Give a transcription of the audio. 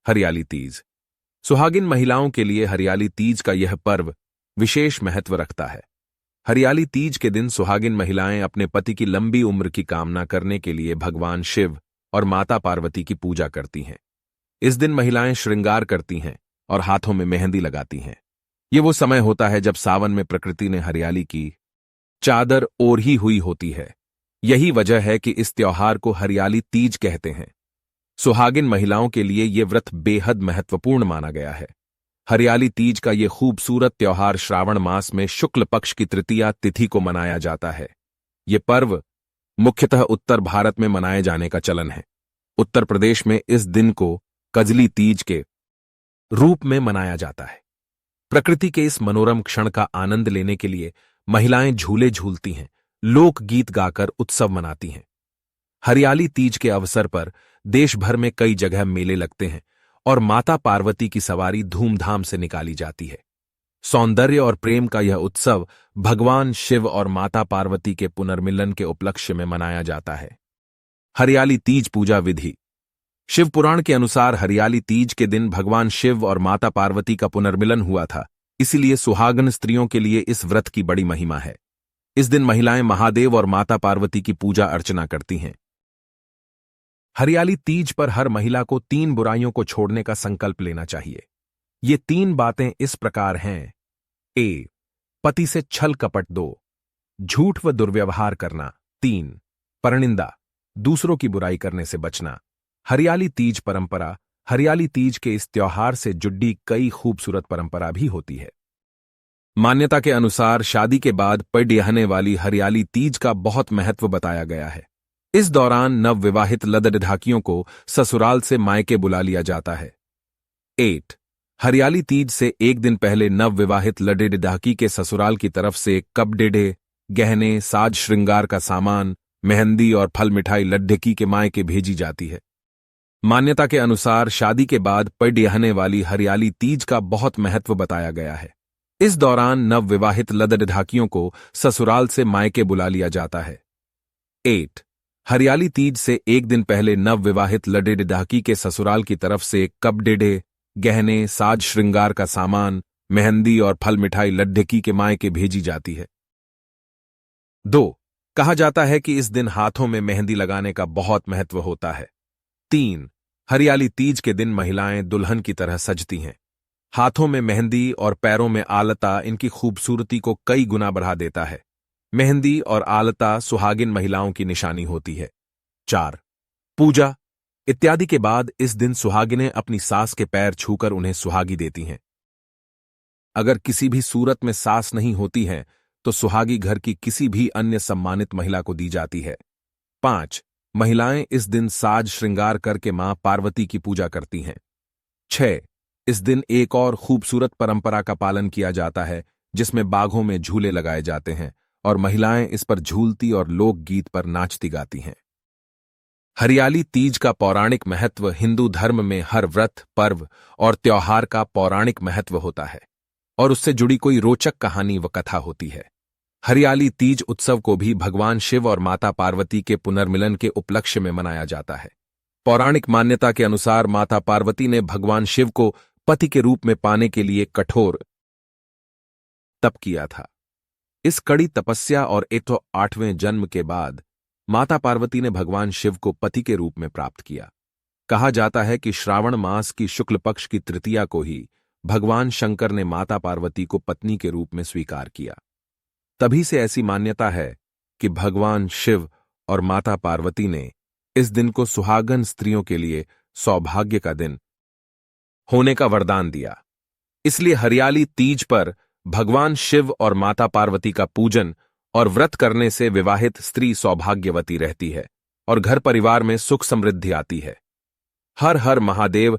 हरियाली तीज। सुहागिन महिलाओं के लिए हरियाली तीज का यह पर्व विशेष महत्व रखता है। हरियाली तीज के दिन सुहागिन महिलाएं अपने पति की लंबी उम्र की कामना करने के लिए भगवान शिव और माता पार्वती की पूजा करती हैं। इस दिन महिलाएं श्रृंगार करती हैं और हाथों में मेहंदी लगाती हैं। ये वो समय होता है जब सावन में प्रकृति ने हरियाली की चादर ओढ़ी हुई होती है। यही वजह है कि इस त्योहार को हरियाली तीज कहते हैं। सुहागिन महिलाओं के लिए ये व्रत बेहद महत्वपूर्ण माना गया है। हरियाली तीज का ये खूबसूरत त्योहार श्रावण मास में शुक्ल पक्ष की तृतीया तिथि को मनाया जाता है। ये पर्व मुख्यतः उत्तर भारत में मनाए जाने का चलन है। उत्तर प्रदेश में इस दिन को कजली तीज के रूप में मनाया जाता है। प्रकृति के इस मनोरम क्षण का आनंद लेने के लिए महिलाएं झूले झूलती हैं, लोकगीत गाकर उत्सव मनाती हैं। हरियाली तीज के अवसर पर देश भर में कई जगह मेले लगते हैं और माता पार्वती की सवारी धूमधाम से निकाली जाती है। सौंदर्य और प्रेम का यह उत्सव भगवान शिव और माता पार्वती के पुनर्मिलन के उपलक्ष्य में मनाया जाता है। हरियाली तीज पूजा विधि। शिव पुराण के अनुसार हरियाली तीज के दिन भगवान शिव और माता पार्वती का पुनर्मिलन हुआ था, इसलिए सुहागन स्त्रियों के लिए इस व्रत की बड़ी महिमा है। इस दिन महिलाएं महादेव और माता पार्वती की पूजा अर्चना करती हैं। हरियाली तीज पर हर महिला को 3 बुराइयों को छोड़ने का संकल्प लेना चाहिए। ये 3 बातें इस प्रकार हैं। ए. पति से छल कपट 2. झूठ व दुर्व्यवहार करना 3. परनिंदा, दूसरों की बुराई करने से बचना। हरियाली तीज परंपरा। हरियाली तीज के इस त्योहार से जुड़ी कई खूबसूरत परंपरा भी होती है। मान्यता के अनुसार शादी के बाद पड़ने वाली हरियाली तीज का बहुत महत्व बताया गया है। इस दौरान नवविवाहित लड़कियों को ससुराल से मायके बुला लिया जाता है। 8. हरियाली तीज से एक दिन पहले नवविवाहित लड़की के ससुराल की तरफ से कपड़े, गहने, साज श्रृंगार का सामान, मेहंदी और फल मिठाई लड़की के मायके भेजी जाती है। मान्यता के अनुसार शादी के बाद पड़ने वाली हरियाली तीज का बहुत महत्व बताया गया है। इस दौरान नवविवाहित लड़कियों को ससुराल से मायके बुला लिया जाता है। 8. हरियाली तीज से एक दिन पहले नवविवाहित लड़की के ससुराल की तरफ से कपड़े, गहने, साज श्रृंगार का सामान, मेहंदी और फल मिठाई लड़की के मायके भेजी जाती है। 2. कहा जाता है कि इस दिन हाथों में मेहंदी लगाने का बहुत महत्व होता है। 3. हरियाली तीज के दिन महिलाएं दुल्हन की तरह सजती हैं। हाथों में मेहंदी और पैरों में आलता इनकी खूबसूरती को कई गुना बढ़ा देता है। मेहंदी और आलता सुहागिन महिलाओं की निशानी होती है। 4. पूजा इत्यादि के बाद इस दिन सुहागिनें अपनी सास के पैर छूकर उन्हें सुहागी देती हैं। अगर किसी भी सूरत में सास नहीं होती है तो सुहागी घर की किसी भी अन्य सम्मानित महिला को दी जाती है। 5. महिलाएं इस दिन साज श्रृंगार करके मां पार्वती की पूजा करती हैं। 6. इस दिन एक और खूबसूरत परंपरा का पालन किया जाता है जिसमें बाघों में झूले लगाए जाते हैं और महिलाएं इस पर झूलती और लोकगीत पर नाचती गाती हैं। हरियाली तीज का पौराणिक महत्व। हिंदू धर्म में हर व्रत, पर्व और त्योहार का पौराणिक महत्व होता है और उससे जुड़ी कोई रोचक कहानी व कथा होती है। हरियाली तीज उत्सव को भी भगवान शिव और माता पार्वती के पुनर्मिलन के उपलक्ष्य में मनाया जाता है। पौराणिक मान्यता के अनुसार माता पार्वती ने भगवान शिव को पति के रूप में पाने के लिए कठोर तप किया था। इस कड़ी तपस्या और 108वें जन्म के बाद माता पार्वती ने भगवान शिव को पति के रूप में प्राप्त किया। कहा जाता है कि श्रावण मास की शुक्ल पक्ष की तृतीया को ही भगवान शंकर ने माता पार्वती को पत्नी के रूप में स्वीकार किया। तभी से ऐसी मान्यता है कि भगवान शिव और माता पार्वती ने इस दिन को सुहागन स्त्रियों के लिए सौभाग्य का दिन होने का वरदान दिया। इसलिए हरियाली तीज पर भगवान शिव और माता पार्वती का पूजन और व्रत करने से विवाहित स्त्री सौभाग्यवती रहती है और घर परिवार में सुख समृद्धि आती है। हर हर महादेव।